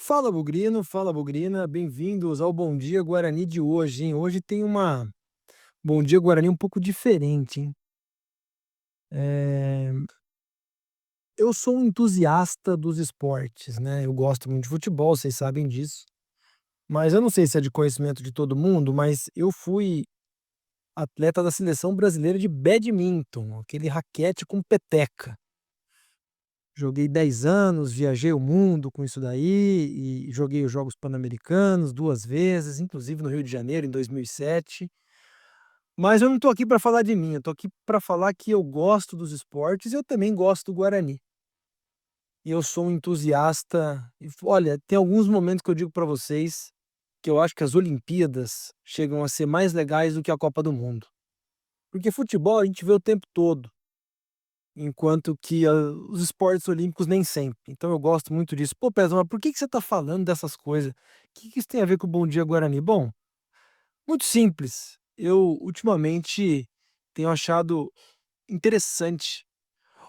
Fala Bugrina, bem-vindos ao Bom Dia Guarani de hoje, hein? Hoje tem uma Bom Dia Guarani um pouco diferente, hein? É, Eu sou um entusiasta dos esportes, né? Eu gosto muito de futebol, vocês sabem disso. Mas eu não sei se é de conhecimento de todo mundo, mas eu fui atleta da seleção brasileira de badminton, aquele raquete com peteca. Joguei 10 anos, viajei o mundo com isso daí e joguei os Jogos Pan-Americanos 2 vezes, inclusive no Rio de Janeiro em 2007. Mas eu não tô aqui para falar de mim, eu tô aqui para falar que eu gosto dos esportes e eu também gosto do Guarani. E eu sou um entusiasta. E olha, tem alguns momentos que eu digo para vocês que eu acho que as Olimpíadas chegam a ser mais legais do que a Copa do Mundo. Porque futebol a gente vê o tempo todo, enquanto que os esportes olímpicos nem sempre. Então eu gosto muito disso. Pô, Pezão, mas por que você tá falando dessas coisas? O que isso tem a ver com o Bom Dia Guarani? Bom, muito simples. Eu ultimamente tenho achado interessante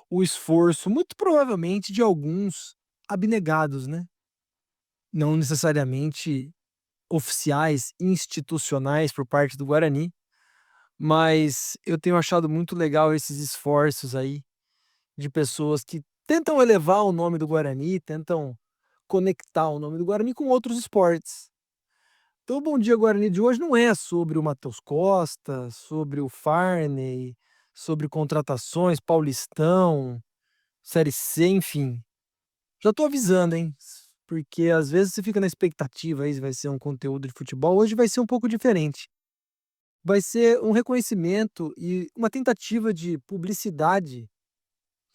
o esforço, muito provavelmente de alguns abnegados, né? Não necessariamente oficiais, institucionais por parte do Guarani, mas eu tenho achado muito legal esses esforços aí de pessoas que tentam elevar o nome do Guarani, tentam conectar o nome do Guarani com outros esportes. Então, o Bom Dia Guarani de hoje não é sobre o Matheus Costa, sobre o Farney, sobre contratações, Paulistão, Série C, enfim. Já tô avisando, hein? Porque às vezes você fica na expectativa aí se vai ser um conteúdo de futebol. Hoje vai ser um pouco diferente. Vai ser um reconhecimento e uma tentativa de publicidade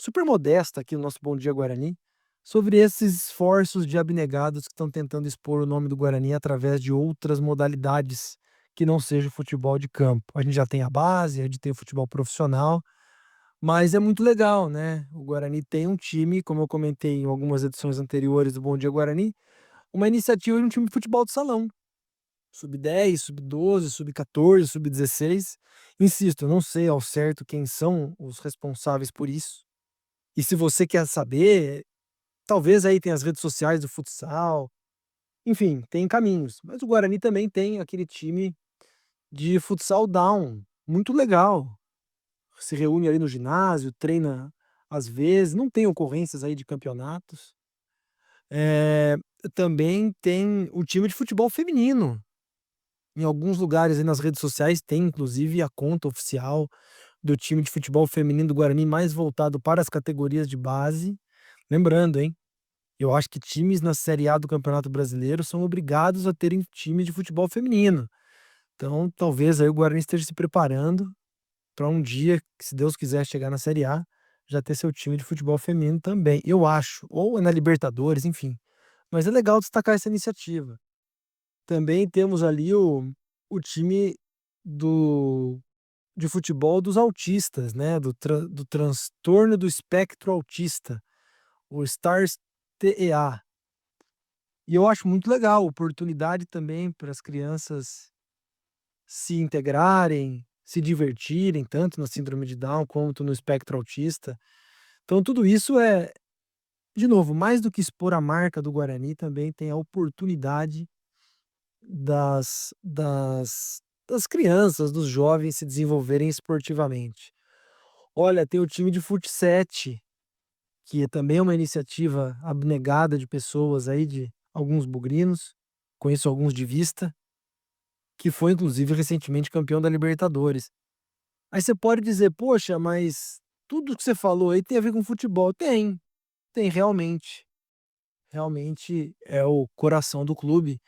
super modesta aqui no nosso Bom Dia Guarani sobre esses esforços de abnegados que estão tentando expor o nome do Guarani através de outras modalidades que não seja o futebol de campo. A gente já tem a base, a gente tem o futebol profissional, mas é muito legal, né? O Guarani tem um time, como eu comentei em algumas edições anteriores do Bom Dia Guarani, uma iniciativa de um time de futebol de salão. Sub-10, sub-12, sub-14, sub-16. Insisto, eu não sei ao certo quem são os responsáveis por isso. E se você quer saber, talvez aí tem as redes sociais do futsal. Enfim, tem caminhos. Mas o Guarani também tem aquele time de futsal down, muito legal. Se reúne ali no ginásio, treina às vezes, não tem ocorrências aí de campeonatos. Eh, Também tem o time de futebol feminino. Em alguns lugares aí nas redes sociais tem inclusive a conta oficial do time de futebol feminino do Guarani mais voltado para as categorias de base. Lembrando, hein, eu acho que times na Série A do Campeonato Brasileiro são obrigados a terem time de futebol feminino. Então, talvez aí o Guarani esteja se preparando para um dia, que, se Deus quiser chegar na Série A, já ter seu time de futebol feminino também. Eu acho, ou é na Libertadores, enfim. Mas é legal destacar essa iniciativa. Também temos ali o time do, de futebol dos autistas, né? Do transtorno do espectro autista, o Stars TEA. E eu acho muito legal, oportunidade também para as crianças se integrarem, se divertirem, tanto na síndrome de Down quanto no espectro autista. Então, tudo isso é, de novo, mais do que expor a marca do Guarani, também tem a oportunidade das crianças, dos jovens se desenvolverem esportivamente. Olha, tem o time de fut que também é uma iniciativa abnegada de pessoas aí, de alguns bugrinos, conheço alguns de vista, que foi inclusive recentemente campeão da Libertadores. Aí você pode dizer, poxa, mas tudo que você falou aí tem a ver com futebol. Tem realmente. Realmente é o coração do clube.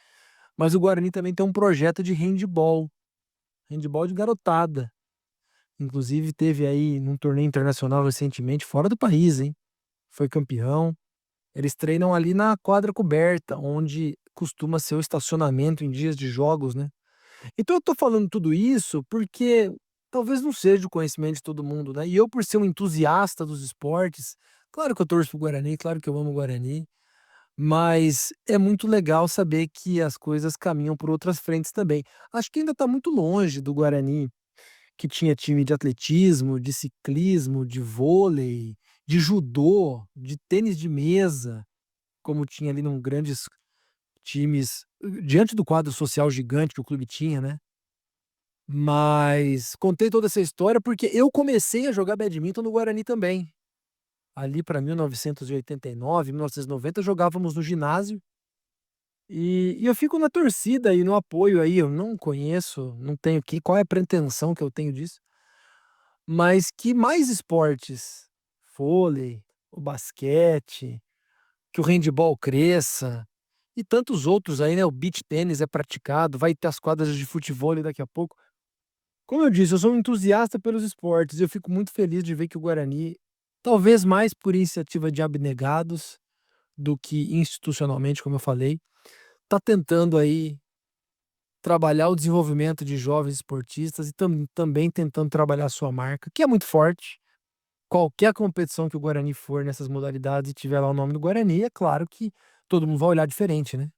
Mas o Guarani também tem um projeto de handball de garotada. Inclusive teve aí num torneio internacional recentemente, fora do país, hein? Foi campeão. Eles treinam ali na quadra coberta, onde costuma ser o estacionamento em dias de jogos, né? Então eu tô falando tudo isso porque talvez não seja o conhecimento de todo mundo, né? E eu, por ser um entusiasta dos esportes, claro que eu torço pro Guarani, claro que eu amo o Guarani, mas é muito legal saber que as coisas caminham por outras frentes também. Acho que ainda tá muito longe do Guarani, que tinha time de atletismo, de ciclismo, de vôlei, de judô, de tênis de mesa, como tinha ali num grandes times diante do quadro social gigante que o clube tinha, né. Mas contei toda essa história, porque eu comecei a jogar badminton no Guarani também. Ali para 1989, 1990 jogávamos no ginásio, e eu fico na torcida e no apoio aí, eu não conheço, não tenho que qual é a pretensão que eu tenho disso, mas que mais esportes, vôlei, o basquete, que o handebol cresça, e tantos outros aí, né, o beach tênis é praticado, vai ter as quadras de futevôlei daqui a pouco. Como eu disse, eu sou um entusiasta pelos esportes e eu fico muito feliz de ver que o Guarani, talvez mais por iniciativa de abnegados do que institucionalmente, como eu falei, está tentando aí trabalhar o desenvolvimento de jovens esportistas e também tentando trabalhar a sua marca, que é muito forte. Qualquer competição que o Guarani for nessas modalidades e tiver lá o nome do Guarani, é claro que todo mundo vai olhar diferente, né?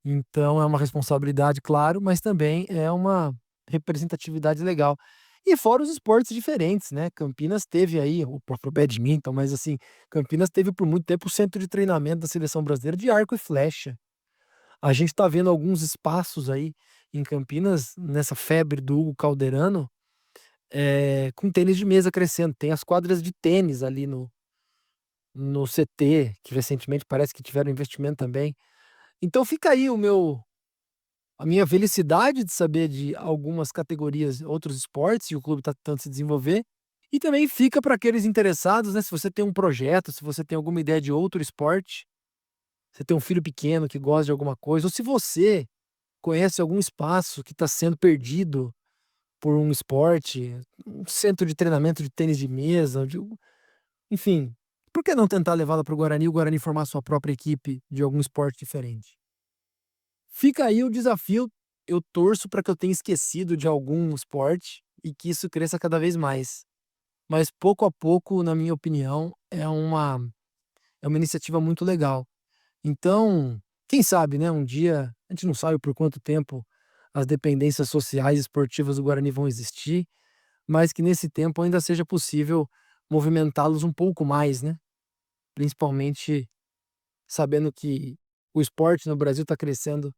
Então é uma responsabilidade, claro, mas também é uma representatividade legal. E fora os esportes diferentes, né, Campinas teve aí o próprio badminton, mas assim, Campinas teve por muito tempo o centro de treinamento da seleção brasileira de arco e flecha. A gente tá vendo alguns espaços aí em Campinas, nessa febre do Hugo Calderano, com tênis de mesa crescendo. Tem as quadras de tênis ali no CT, que recentemente parece que tiveram investimento também. Então fica aí a minha felicidade de saber de algumas categorias, outros esportes, e o clube está tentando se desenvolver. E também fica para aqueles interessados, né? Se você tem um projeto, se você tem alguma ideia de outro esporte, você tem um filho pequeno que gosta de alguma coisa, ou se você conhece algum espaço que está sendo perdido por um esporte, um centro de treinamento de tênis de mesa, enfim, por que não tentar levá-la para o Guarani e o Guarani formar sua própria equipe de algum esporte diferente? Fica aí o desafio, eu torço para que eu tenha esquecido de algum esporte e que isso cresça cada vez mais. Mas pouco a pouco, na minha opinião, é uma iniciativa muito legal. Então, quem sabe, né, um dia, a gente não sabe por quanto tempo as dependências sociais e esportivas do Guarani vão existir, mas que nesse tempo ainda seja possível movimentá-los um pouco mais, né? Principalmente sabendo que o esporte no Brasil está crescendo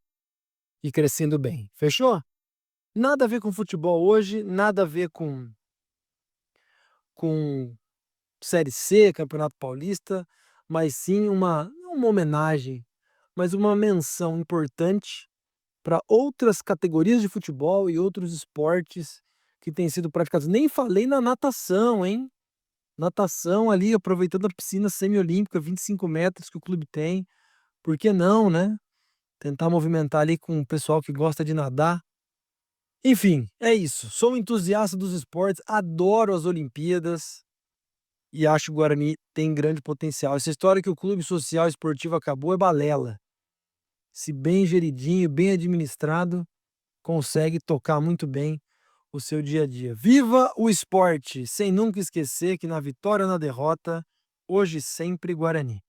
e crescendo bem. Fechou? Nada a ver com futebol hoje, nada a ver com Série C, Campeonato Paulista, mas sim não uma homenagem, mas uma menção importante para outras categorias de futebol e outros esportes que têm sido praticados. Nem falei na natação, hein? Natação ali, aproveitando a piscina semiolímpica, 25 metros que o clube tem. Por que não, né? Tentar movimentar ali com o pessoal que gosta de nadar. Enfim, é isso. Sou um entusiasta dos esportes, adoro as Olimpíadas e acho que o Guarani tem grande potencial. Essa história que o clube social e esportivo acabou é balela. Se bem geridinho, bem administrado, consegue tocar muito bem o seu dia a dia. Viva o esporte, sem nunca esquecer que na vitória ou na derrota, hoje sempre Guarani.